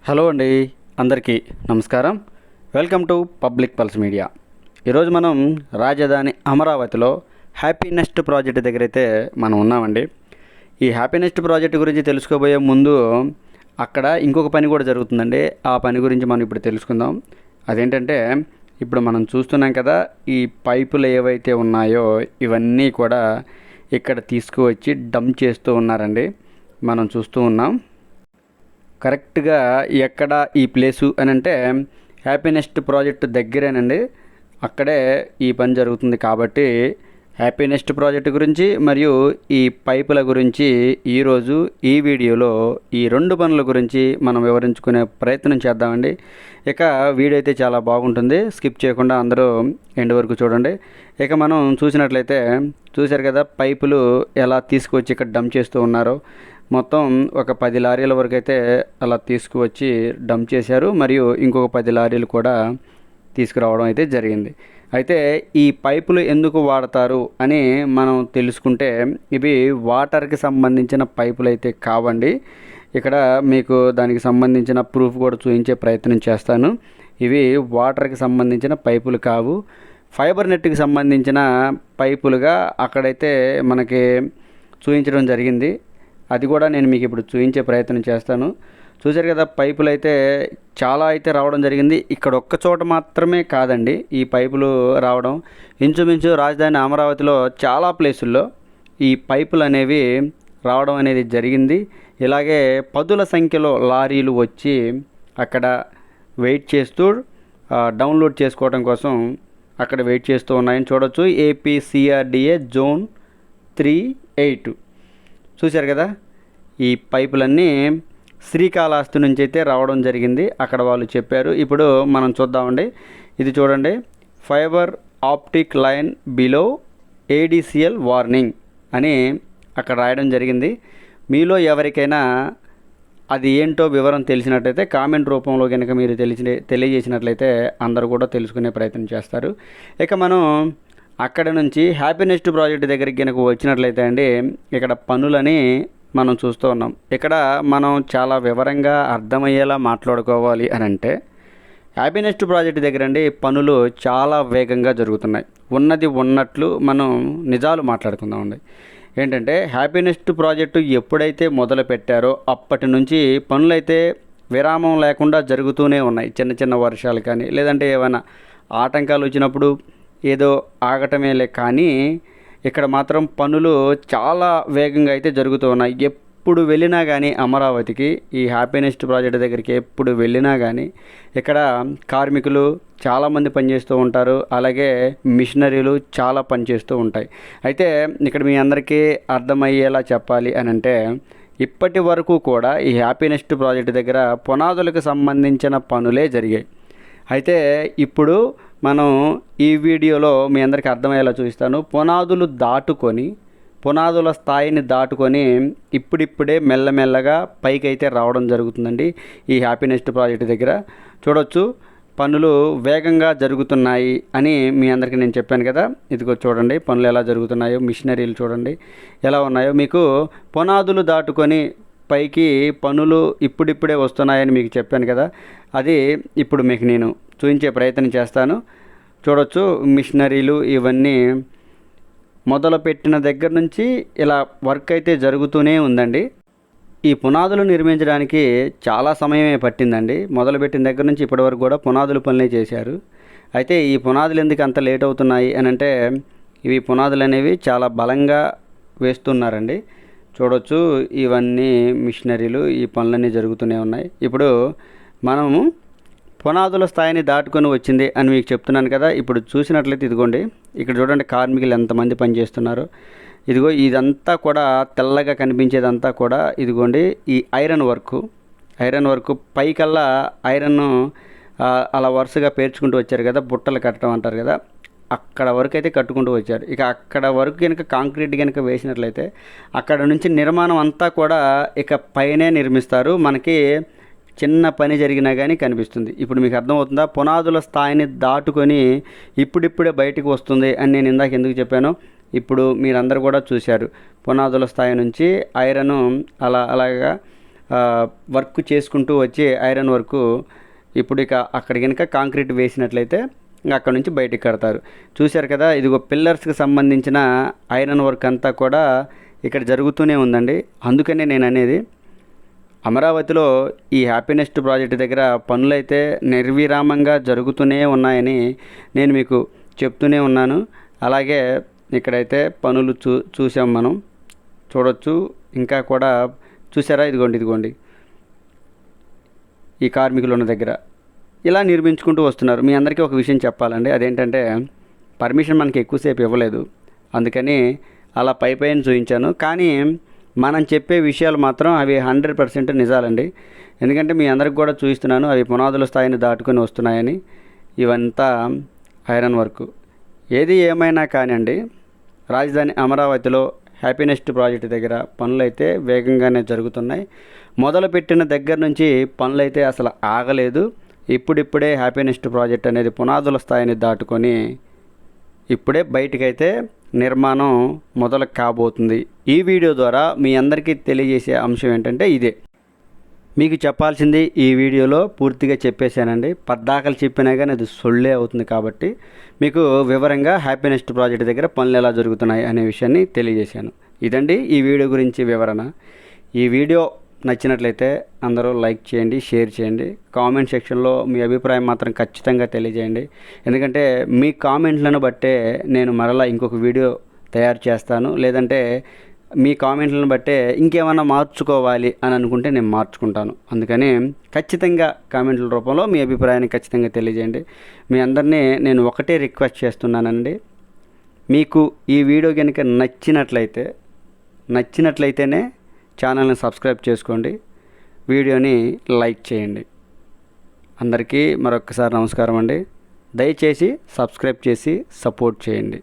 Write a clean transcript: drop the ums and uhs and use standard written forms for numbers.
Hello అండి, అందరికీ నమస్కారం. Welcome to public pulse media. ఈరోజు మనం రాజధాని అమరావతిలో హ్యాపీనెస్ట్ ప్రాజెక్ట్ దగ్గర అయితే మనం ఉన్నామండి. ఈ హ్యాపీనెస్ట్ ప్రాజెక్ట్ గురించి తెలుసుకోబోయే ముందు అక్కడ ఇంకొక పని కూడా జరుగుతుందండి. ఆ పని గురించి మనం ఇప్పుడు తెలుసుకుందాం. అదేంటంటే ఇప్పుడు మనం చూస్తున్నాం కదా, ఈ పైపులు ఏవైతే ఉన్నాయో ఇవన్నీ కూడా ఇక్కడ తీసుకువచ్చి డంప్ చేస్తూ ఉన్నారండి. మనం చూస్తూ ఉన్నాం. కరెక్ట్గా ఎక్కడ ఈ ప్లేసు అని అంటే హ్యాపీనెస్ట్ ప్రాజెక్ట్ దగ్గరేనండి. అక్కడే ఈ పని జరుగుతుంది. కాబట్టి హ్యాపీనెస్ట్ ప్రాజెక్ట్ గురించి మరియు ఈ పైపుల గురించి ఈరోజు ఈ వీడియోలో ఈ రెండు పనుల గురించి మనం వివరించుకునే ప్రయత్నం చేద్దామండి. ఇక వీడియో అయితే చాలా బాగుంటుంది, స్కిప్ చేయకుండా అందరూ ఎండ్ వరకు చూడండి. ఇక మనం చూసినట్లయితే చూశారు కదా, పైపులు ఎలా తీసుకువచ్చి ఇక్కడ డంప్ చేస్తూ ఉన్నారో. మొత్తం ఒక 10 లారీల వరకు అయితే అలా తీసుకువచ్చి డంప్ చేశారు. మరియు ఇంకొక 10 లారీలు కూడా తీసుకురావడం అయితే జరిగింది. అయితే ఈ పైపులు ఎందుకు వాడతారు అని మనం తెలుసుకుంటే, ఇవి వాటర్కి సంబంధించిన పైపులు అయితే కావండి. ఇక్కడ మీకు దానికి సంబంధించిన ప్రూఫ్ కూడా చూపించే ప్రయత్నం చేస్తాను. ఇవి వాటర్కి సంబంధించిన పైపులు కావు, ఫైబర్ నెట్కి సంబంధించిన పైపులుగా అక్కడైతే మనకి చూపించడం జరిగింది. అది కూడా నేను మీకు ఇప్పుడు చూపించే ప్రయత్నం చేస్తాను. చూశారు కదా, పైపులు అయితే చాలా అయితే రావడం జరిగింది. ఇక్కడ ఒక్క చోట మాత్రమే కాదండి ఈ పైపులు రావడం. ఇంచుమించు రాజధాని అమరావతిలో చాలా ప్లేసుల్లో ఈ పైపులు అనేవి రావడం అనేది జరిగింది. ఇలాగే పదుల సంఖ్యలో లారీలు వచ్చి అక్కడ వెయిట్ చేస్తూ డౌన్లోడ్ చేసుకోవడం కోసం అక్కడ వెయిట్ చేస్తూ ఉన్నాయని చూడొచ్చు. APCRDA Zone 38 చూశారు కదా, ఈ పైపులన్నీ శ్రీకాళహస్తి నుంచి అయితే రావడం జరిగింది. అక్కడ వాళ్ళు చెప్పారు. ఇప్పుడు మనం చూద్దామండి. ఇది చూడండి, fibre optic line below ADCL warning అని అక్కడ రాయడం జరిగింది. మీలో ఎవరికైనా అది ఏంటో వివరం తెలిసినట్లయితే కామెంట్ రూపంలో కనుక మీరు తెలియజేసినట్లయితే అందరూ కూడా తెలుసుకునే ప్రయత్నం చేస్తారు. ఇక మనం అక్కడ నుంచి హ్యాపీనెస్ట్ ప్రాజెక్ట్ దగ్గరికి కనుక వచ్చినట్లయితే అండి, ఇక్కడ పనులని మనం చూస్తూ ఉన్నాం. ఇక్కడ మనం చాలా వివరంగా అర్థమయ్యేలా మాట్లాడుకోవాలి అని అంటే, హ్యాపీనెస్ట్ ప్రాజెక్ట్ దగ్గర అండి పనులు చాలా వేగంగా జరుగుతున్నాయి. ఉన్నది ఉన్నట్లు మనం నిజాలు మాట్లాడుకుందామండి. ఏంటంటే హ్యాపీనెస్ట్ ప్రాజెక్టు ఎప్పుడైతే మొదలు పెట్టారో అప్పటి నుంచి పనులైతే విరామం లేకుండా జరుగుతూనే ఉన్నాయి. చిన్న చిన్న వర్షాలు కానీ లేదంటే ఏమైనా ఆటంకాలు వచ్చినప్పుడు ఏదో ఆగటమేలే, కానీ ఇక్కడ మాత్రం పనులు చాలా వేగంగా అయితే జరుగుతూ ఉన్నాయి. ఎప్పుడు వెళ్ళినా కానీ అమరావతికి ఈ హ్యాపీనెస్ట్ ప్రాజెక్ట్ దగ్గరికి ఎప్పుడు వెళ్ళినా కానీ ఇక్కడ కార్మికులు చాలామంది పనిచేస్తూ ఉంటారు. అలాగే మిషనరీలు చాలా పనిచేస్తూ ఉంటాయి. అయితే ఇక్కడ మీ అందరికీ అర్థమయ్యేలా చెప్పాలి అని అంటే, ఇప్పటి వరకు కూడా ఈ హ్యాపీనెస్ట్ ప్రాజెక్ట్ దగ్గర పునాదులకు సంబంధించిన పనులే జరిగాయి. అయితే ఇప్పుడు మనం ఈ వీడియోలో మీ అందరికీ అర్థమయ్యేలా చూపిస్తాను. పునాదుల స్థాయిని దాటుకొని ఇప్పుడిప్పుడే మెల్లమెల్లగా పైకి అయితే రావడం జరుగుతుందండి. ఈ హ్యాపీనెస్ట్ ప్రాజెక్ట్ దగ్గర చూడొచ్చు, పనులు వేగంగా జరుగుతున్నాయి అని మీ అందరికీ నేను చెప్పాను కదా. ఇదిగో చూడండి పనులు ఎలా జరుగుతున్నాయో, మిషనరీలు చూడండి ఎలా ఉన్నాయో. మీకు పునాదులు దాటుకొని పైకి పనులు ఇప్పుడిప్పుడే వస్తున్నాయని మీకు చెప్పాను కదా, అది ఇప్పుడు మీకు నేను చూపించే ప్రయత్నం చేస్తాను. చూడొచ్చు, మిషనరీలు ఇవన్నీ మొదలుపెట్టిన దగ్గర నుంచి ఇలా వర్క్ అయితే జరుగుతూనే ఉందండి. ఈ పునాదులు నిర్మించడానికి చాలా సమయమే పట్టిందండి. మొదలుపెట్టిన దగ్గర నుంచి ఇప్పటి వరకు కూడా పునాదులు పనులే చేశారు. అయితే ఈ పునాదులు ఎందుకు అంత లేట్ అవుతున్నాయి అని అంటే, ఇవి పునాదులు అనేవి చాలా బలంగా వేస్తున్నారండి. చూడొచ్చు, ఇవన్నీ మిషనరీలు, ఈ పనులన్నీ జరుగుతూనే ఉన్నాయి. ఇప్పుడు మనము పునాదుల స్థాయిని దాటుకొని వచ్చింది అని మీకు చెప్తున్నాను కదా. ఇప్పుడు చూసినట్లయితే ఇదిగోండి, ఇక్కడ చూడండి కార్మికులు ఎంతమంది పనిచేస్తున్నారు. ఇదిగో ఇదంతా కూడా తెల్లగా కనిపించేదంతా కూడా ఇదిగోండి ఈ ఐరన్ వర్క్ పైకల్లా ఐరన్ అలా వరుసగా పేర్చుకుంటూ వచ్చారు కదా, బుట్టలు కట్టడం అంటారు కదా, అక్కడ వరకు అయితే కట్టుకుంటూ వచ్చారు. ఇక అక్కడ వరకు కనుక కాంక్రీట్ కనుక వేసినట్లయితే అక్కడ నుంచి నిర్మాణం అంతా కూడా ఇక పైనే నిర్మిస్తారు. మనకి చిన్న పని జరిగినా కానీ కనిపిస్తుంది. ఇప్పుడు మీకు అర్థమవుతుందా, పునాదుల స్థాయిని దాటుకొని ఇప్పుడిప్పుడే బయటకు వస్తుంది అని నేను ఇందాక ఎందుకు చెప్పాను. ఇప్పుడు మీరందరూ కూడా చూశారు, పునాదుల స్థాయి నుంచి ఐరన్ అలాగా వర్క్ చేసుకుంటూ వచ్చి ఐరన్ వర్క్ ఇప్పుడు ఇక అక్కడ కనుక కాంక్రీట్ వేసినట్లయితే అక్కడ నుంచి బయటికి కడతారు. చూశారు కదా, ఇదిగో పిల్లర్స్కి సంబంధించిన ఐరన్ వర్క్ అంతా కూడా ఇక్కడ జరుగుతూనే ఉందండి. అందుకనే నేను అనేది అమరావతిలో ఈ హ్యాపీనెస్ట్ ప్రాజెక్ట్ దగ్గర పనులైతే నిర్విరామంగా జరుగుతూనే ఉన్నాయని నేను మీకు చెప్తూనే ఉన్నాను. అలాగే ఇక్కడైతే పనులు చూసాం, మనం చూడొచ్చు. ఇంకా కూడా చూసారా, ఇదిగోండి ఈ కార్మికులు ఉన్న దగ్గర ఇలా నిర్మించుకుంటూ వస్తున్నారు. మీ అందరికీ ఒక విషయం చెప్పాలండి, అదేంటంటే పర్మిషన్ మనకి ఎక్కువసేపు ఇవ్వలేదు, అందుకని అలా పైన చూపించాను. కానీ మనం చెప్పే విషయాలు మాత్రం అవి 100% నిజాలండి. ఎందుకంటే మీ అందరికి కూడా చూపిస్తున్నాను, అవి పునాదుల స్థాయిని దాటుకొని వస్తున్నాయని. ఇవంతా ఐరన్ వర్క్. ఏది ఏమైనా కానివ్వండి, రాజధాని అమరావతిలో హ్యాపీనెస్ట్ ప్రాజెక్ట్ దగ్గర పనులైతే వేగంగానే జరుగుతున్నాయి. మొదలుపెట్టిన దగ్గర నుంచి పనులైతే అసలు ఆగలేదు. ఇప్పుడిప్పుడే హ్యాపీనెస్ట్ ప్రాజెక్ట్ అనేది పునాదుల స్థాయిని దాటుకొని ఇప్పుడే బయటకైతే నిర్మాణం మొదలు కాబోతుంది. ఈ వీడియో ద్వారా మీ అందరికీ తెలియజేసే అంశం ఏంటంటే ఇదే. మీకు చెప్పాల్సింది ఈ వీడియోలో పూర్తిగా చెప్పేశానండి. పద్దాకలు చెప్పినా కానీ అది సొల్లే అవుతుంది. కాబట్టి మీకు వివరంగా హ్యాపీనెస్ట్ ప్రాజెక్ట్ దగ్గర పనులు ఎలా జరుగుతున్నాయి అనే విషయాన్ని తెలియజేశాను. ఇదండి ఈ వీడియో గురించి వివరణ. ఈ వీడియో నచ్చినట్లయితే అందరూ లైక్ చేయండి, షేర్ చేయండి. కామెంట్ సెక్షన్లో మీ అభిప్రాయం మాత్రం ఖచ్చితంగా తెలియజేయండి. ఎందుకంటే మీ కామెంట్లను బట్టే నేను మరలా ఇంకొక వీడియో తయారు చేస్తాను. లేదంటే మీ కామెంట్లను బట్టే ఇంకేమైనా మార్చుకోవాలి అని అనుకుంటే నేను మార్చుకుంటాను. అందుకని ఖచ్చితంగా కామెంట్ల రూపంలో మీ అభిప్రాయాన్ని ఖచ్చితంగా తెలియజేయండి. మీ అందరినీ నేను ఒకటే రిక్వెస్ట్ చేస్తున్నానండి, మీకు ఈ వీడియో కనుక నచ్చినట్లయితేనే ఛానల్ని సబ్స్క్రైబ్ చేసుకోండి, వీడియోని లైక్ చేయండి. అందరికీ మరొకసారి నమస్కారం అండి. దయచేసి సబ్స్క్రైబ్ చేసి సపోర్ట్ చేయండి.